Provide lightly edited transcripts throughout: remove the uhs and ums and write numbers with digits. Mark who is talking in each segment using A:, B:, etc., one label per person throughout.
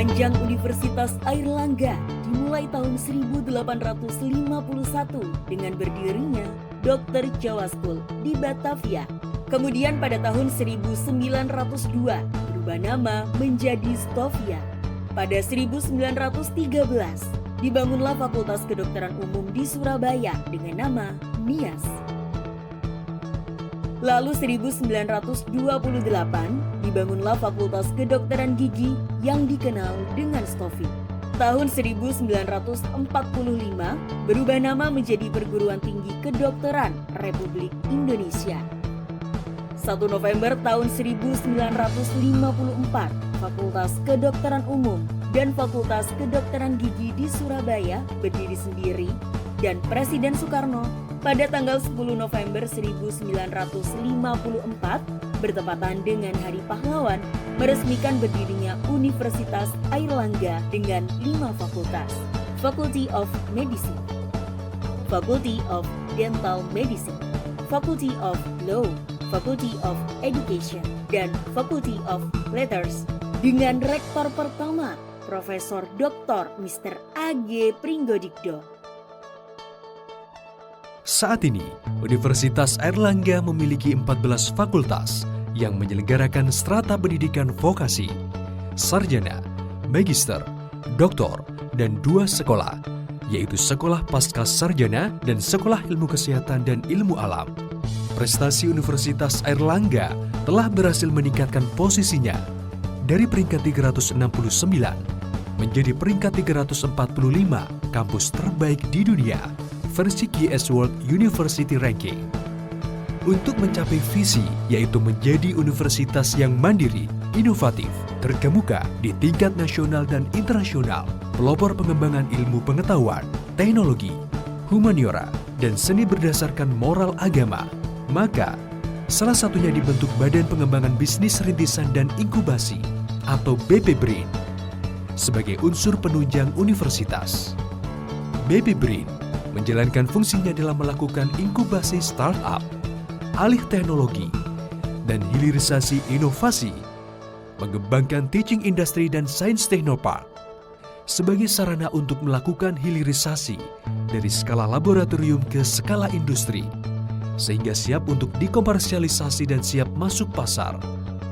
A: penunjang Universitas Airlangga dimulai tahun 1851 dengan berdirinya Dr. Jawa School di Batavia. Kemudian pada tahun 1902 berubah nama menjadi Stovia. Pada 1913 dibangunlah Fakultas Kedokteran Umum di Surabaya dengan nama MIAS. Lalu 1928 dibangunlah Fakultas Kedokteran Gigi yang dikenal dengan Stovi. Tahun 1945 berubah nama menjadi Perguruan Tinggi Kedokteran Republik Indonesia. 1 November tahun 1954 Fakultas Kedokteran Umum dan Fakultas Kedokteran Gigi di Surabaya berdiri sendiri dan Presiden Soekarno pada tanggal 10 November 1954 bertepatan dengan Hari Pahlawan meresmikan berdirinya Universitas Airlangga dengan 5 fakultas: Faculty of Medicine, Faculty of Dental Medicine, Faculty of Law, Faculty of Education, dan Faculty of Letters dengan rektor pertama Profesor Dr. Mr. A.G. Pringgodikdo.
B: Saat ini, Universitas Airlangga memiliki 14 fakultas yang menyelenggarakan strata pendidikan vokasi, sarjana, magister, doktor, dan 2 sekolah, yaitu Sekolah Pasca Sarjana dan Sekolah Ilmu Kesehatan dan Ilmu Alam. Prestasi Universitas Airlangga telah berhasil meningkatkan posisinya dari peringkat 369 menjadi peringkat 345 kampus terbaik di dunia versi GS World University Ranking. Untuk mencapai visi yaitu menjadi universitas yang mandiri, inovatif, terkemuka di tingkat nasional dan internasional, pelopor pengembangan ilmu pengetahuan, teknologi, humaniora, dan seni berdasarkan moral agama, maka salah satunya dibentuk Badan Pengembangan Bisnis Rintisan dan Inkubasi atau BP-BRIN sebagai unsur penunjang universitas. BP-BRIN menjalankan fungsinya dalam melakukan inkubasi startup, alih teknologi, dan hilirisasi inovasi, mengembangkan teaching industry dan science technopark sebagai sarana untuk melakukan hilirisasi dari skala laboratorium ke skala industri, sehingga siap untuk dikomersialisasi dan siap masuk pasar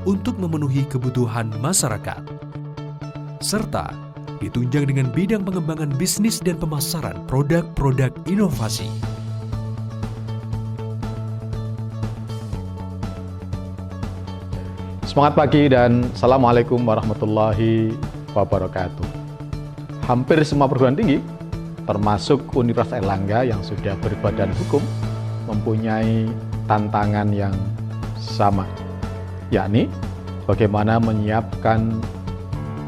B: untuk memenuhi kebutuhan masyarakat, serta ditunjang dengan bidang pengembangan bisnis dan pemasaran produk-produk inovasi.
C: Semangat pagi dan Assalamualaikum warahmatullahi wabarakatuh. Hampir semua perguruan tinggi, termasuk Universitas Airlangga yang sudah berbadan hukum, mempunyai tantangan yang sama, yakni bagaimana menyiapkan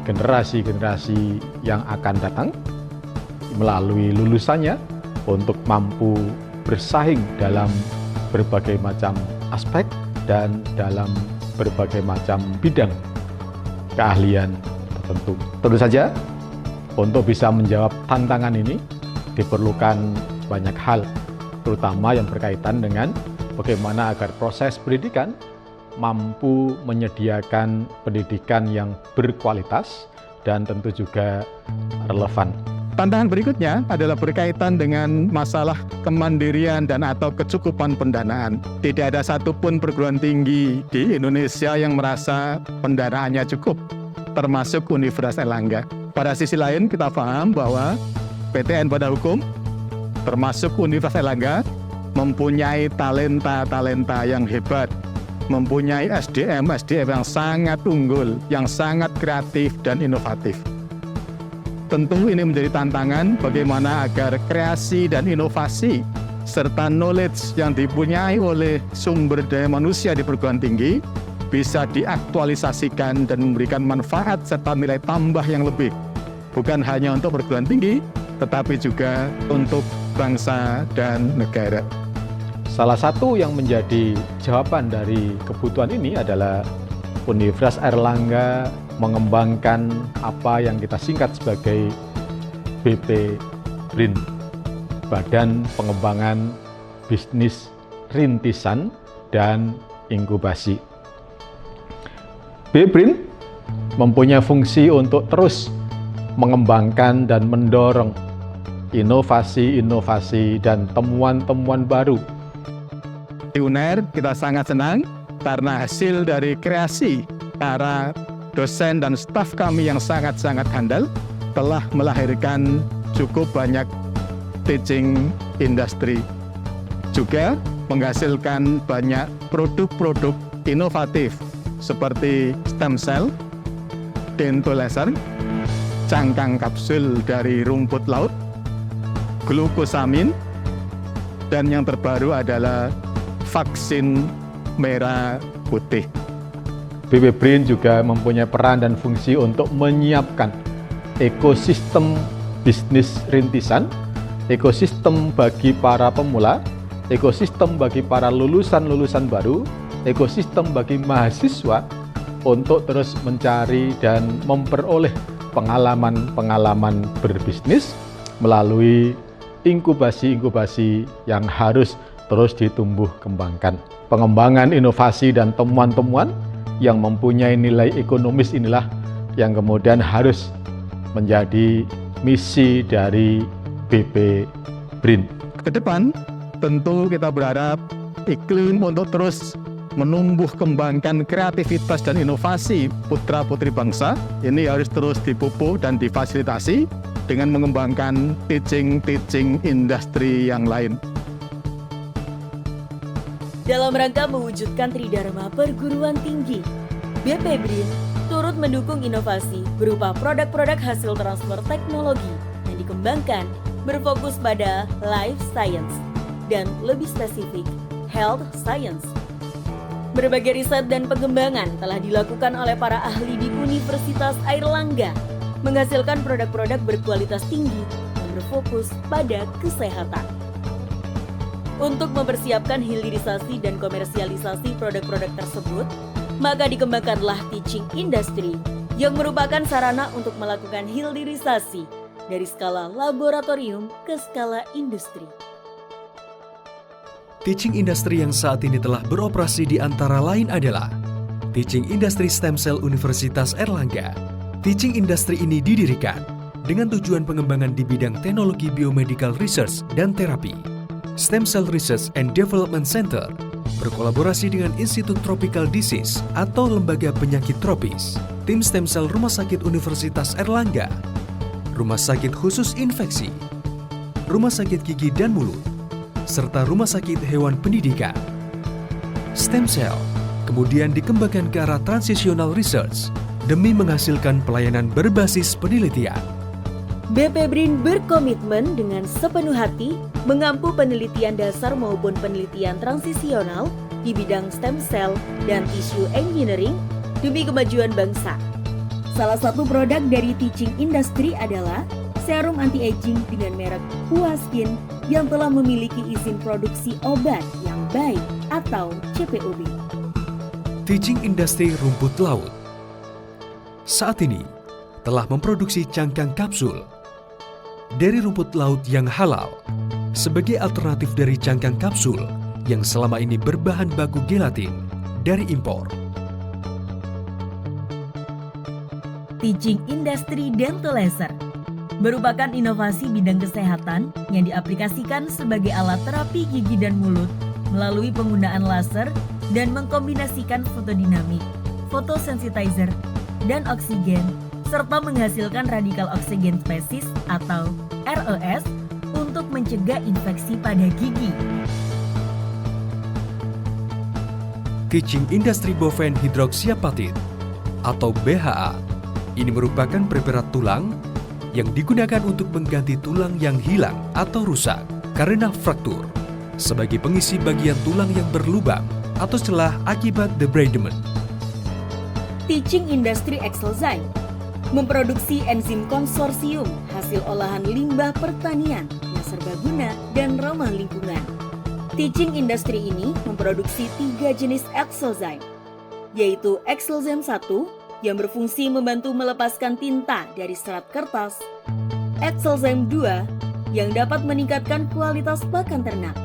C: generasi-generasi yang akan datang melalui lulusannya untuk mampu bersaing dalam berbagai macam aspek dan dalam berbagai macam bidang keahlian tertentu. Tentu saja, untuk bisa menjawab tantangan ini diperlukan banyak hal, terutama yang berkaitan dengan bagaimana agar proses pendidikan mampu menyediakan pendidikan yang berkualitas dan tentu juga relevan.
D: Tantangan berikutnya adalah berkaitan dengan masalah kemandirian dan atau kecukupan pendanaan. Tidak ada satupun perguruan tinggi di Indonesia yang merasa pendanaannya cukup, termasuk Universitas Airlangga. Pada sisi lain kita paham bahwa PTN Badan Hukum, termasuk Universitas Airlangga, mempunyai talenta-talenta yang hebat, mempunyai SDM yang sangat unggul, yang sangat kreatif dan inovatif. Tentu ini menjadi tantangan bagaimana agar kreasi dan inovasi serta knowledge yang dipunyai oleh sumber daya manusia di perguruan tinggi bisa diaktualisasikan dan memberikan manfaat serta nilai tambah yang lebih, bukan hanya untuk perguruan tinggi, tetapi juga untuk bangsa dan negara.
C: Salah satu yang menjadi jawaban dari kebutuhan ini adalah Universitas Airlangga mengembangkan apa yang kita singkat sebagai BP-BRIN, Badan Pengembangan Bisnis Rintisan dan Inkubasi. BP-BRIN mempunyai fungsi untuk terus mengembangkan dan mendorong inovasi-inovasi dan temuan-temuan baru.
D: Di UNER kita sangat senang karena hasil dari kreasi para dosen dan staf kami yang sangat-sangat handal telah melahirkan cukup banyak teaching industry. Juga menghasilkan banyak produk-produk inovatif seperti stem cell, dental laser, cangkang kapsul dari rumput laut, glukosamin, dan yang terbaru adalah vaksin merah putih.
C: BP BRIN juga mempunyai peran dan fungsi untuk menyiapkan ekosistem bisnis rintisan, ekosistem bagi para pemula, ekosistem bagi para lulusan-lulusan baru, ekosistem bagi mahasiswa untuk terus mencari dan memperoleh pengalaman-pengalaman berbisnis melalui inkubasi-inkubasi yang harus terus ditumbuh kembangkan. Pengembangan inovasi dan temuan-temuan yang mempunyai nilai ekonomis inilah yang kemudian harus menjadi misi dari BP BRIN.
D: Ke depan, tentu kita berharap iklim untuk terus menumbuh kembangkan kreativitas dan inovasi putra-putri bangsa ini harus terus dipupuk dan difasilitasi dengan mengembangkan teaching industri yang lain.
A: Dalam rangka mewujudkan Tridharma Perguruan Tinggi, BP BRIN turut mendukung inovasi berupa produk-produk hasil transfer teknologi yang dikembangkan berfokus pada life science dan lebih spesifik health science. Berbagai riset dan pengembangan telah dilakukan oleh para ahli di Universitas Airlangga, menghasilkan produk-produk berkualitas tinggi yang berfokus pada kesehatan. Untuk mempersiapkan hilirisasi dan komersialisasi produk-produk tersebut, maka dikembangkanlah teaching industry yang merupakan sarana untuk melakukan hilirisasi dari skala laboratorium ke skala industri.
B: Teaching industry yang saat ini telah beroperasi di antara lain adalah Teaching Industry Stem Cell Universitas Airlangga. Teaching industry ini didirikan dengan tujuan pengembangan di bidang teknologi biomedical research dan terapi. Stem Cell Research and Development Center berkolaborasi dengan Institut Tropical Disease atau Lembaga Penyakit Tropis, Tim Stem Cell Rumah Sakit Universitas Airlangga, Rumah Sakit Khusus Infeksi, Rumah Sakit Gigi dan Mulut, serta Rumah Sakit Hewan Pendidikan. Stem Cell kemudian dikembangkan ke arah transitional research demi menghasilkan pelayanan berbasis penelitian.
A: BP BRIN berkomitmen dengan sepenuh hati mengampu penelitian dasar maupun penelitian transisional di bidang stem cell dan tissue engineering demi kemajuan bangsa. Salah satu produk dari teaching industry adalah serum anti-aging dengan merek Huaskin yang telah memiliki izin produksi obat yang baik atau CPOB.
B: Teaching industri rumput laut saat ini telah memproduksi cangkang kapsul dari rumput laut yang halal sebagai alternatif dari cangkang kapsul yang selama ini berbahan baku gelatin dari impor.
A: Teaching industry dental laser merupakan inovasi bidang kesehatan yang diaplikasikan sebagai alat terapi gigi dan mulut melalui penggunaan laser dan mengkombinasikan fotodinamik, fotosensitizer, dan oksigen serta menghasilkan radikal oksigen spesis atau ROS untuk mencegah infeksi pada gigi.
B: Teaching Industry Bovine Hydroxyapatite atau BHA ini merupakan preparat tulang yang digunakan untuk mengganti tulang yang hilang atau rusak karena fraktur sebagai pengisi bagian tulang yang berlubang atau celah akibat debridement.
A: Teaching Industry Excelzyme memproduksi enzim konsorsium hasil olahan limbah pertanian yang serbaguna dan ramah lingkungan. Teaching Industry ini memproduksi 3 jenis Excelzyme, yaitu Excelzyme 1 yang berfungsi membantu melepaskan tinta dari serat kertas, Excelzyme 2 yang dapat meningkatkan kualitas pakan ternak,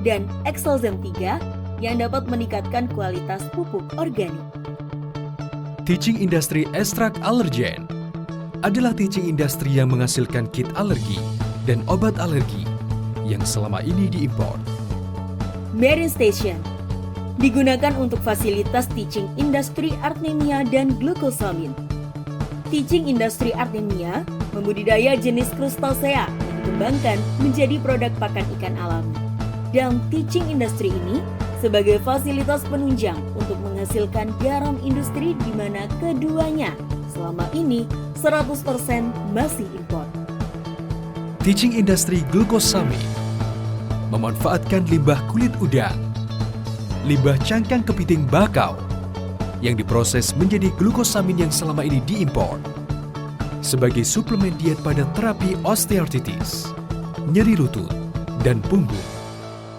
A: dan Excelzyme 3 yang dapat meningkatkan kualitas pupuk organik.
B: Teaching Industry Extract Allergen adalah teaching industri yang menghasilkan kit alergi dan obat alergi yang selama ini diimpor.
A: Marine Station digunakan untuk fasilitas teaching industri Artemia dan glukosamin. Teaching industri Artemia membudidaya jenis krustasea yang dikembangkan menjadi produk pakan ikan alami. Dan teaching industri ini sebagai fasilitas penunjang untuk menghasilkan garam industri di mana keduanya selama ini 100% masih impor.
B: Teaching industri glukosamin memanfaatkan limbah kulit udang, limbah cangkang kepiting bakau yang diproses menjadi glukosamin yang selama ini diimpor sebagai suplemen diet pada terapi osteoartritis, nyeri lutut, dan punggung.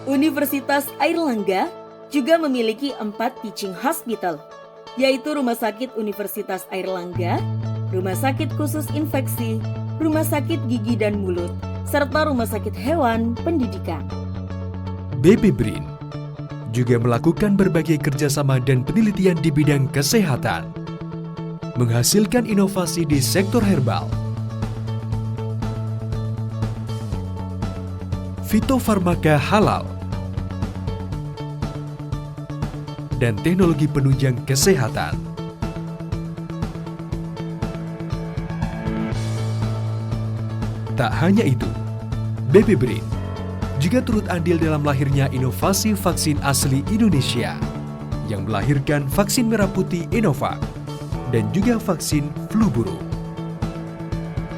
A: Universitas Airlangga juga memiliki 4 teaching hospital, yaitu Rumah Sakit Universitas Airlangga, Rumah Sakit Khusus Infeksi, Rumah Sakit Gigi dan Mulut, serta Rumah Sakit Hewan Pendidikan.
B: BP BRIN juga melakukan berbagai kerjasama dan penelitian di bidang kesehatan, menghasilkan inovasi di sektor herbal, fitofarmaka halal, dan teknologi penunjang kesehatan. Tak hanya itu, BP BRIN juga turut andil dalam lahirnya inovasi vaksin asli Indonesia yang melahirkan vaksin merah putih Innovac dan juga vaksin flu burung.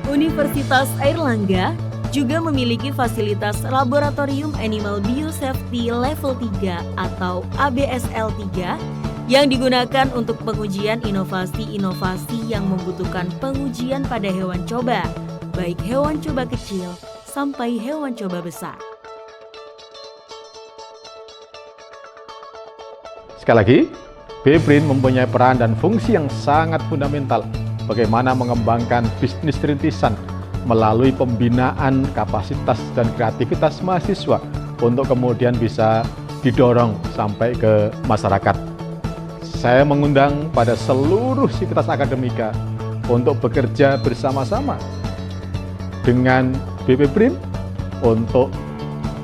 A: Universitas Airlangga juga memiliki fasilitas Laboratorium Animal Biosafety Level 3 atau ABSL 3 yang digunakan untuk pengujian inovasi-inovasi yang membutuhkan pengujian pada hewan coba, baik hewan coba kecil sampai hewan coba besar.
C: Sekali lagi, BBRIN mempunyai peran dan fungsi yang sangat fundamental bagaimana mengembangkan bisnis rintisan melalui pembinaan kapasitas dan kreativitas mahasiswa untuk kemudian bisa didorong sampai ke masyarakat. Saya mengundang pada seluruh sivitas akademika untuk bekerja bersama-sama dengan BBRIN untuk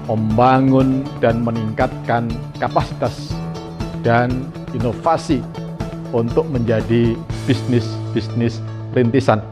C: membangun dan meningkatkan kapasitas dan inovasi untuk menjadi bisnis rintisan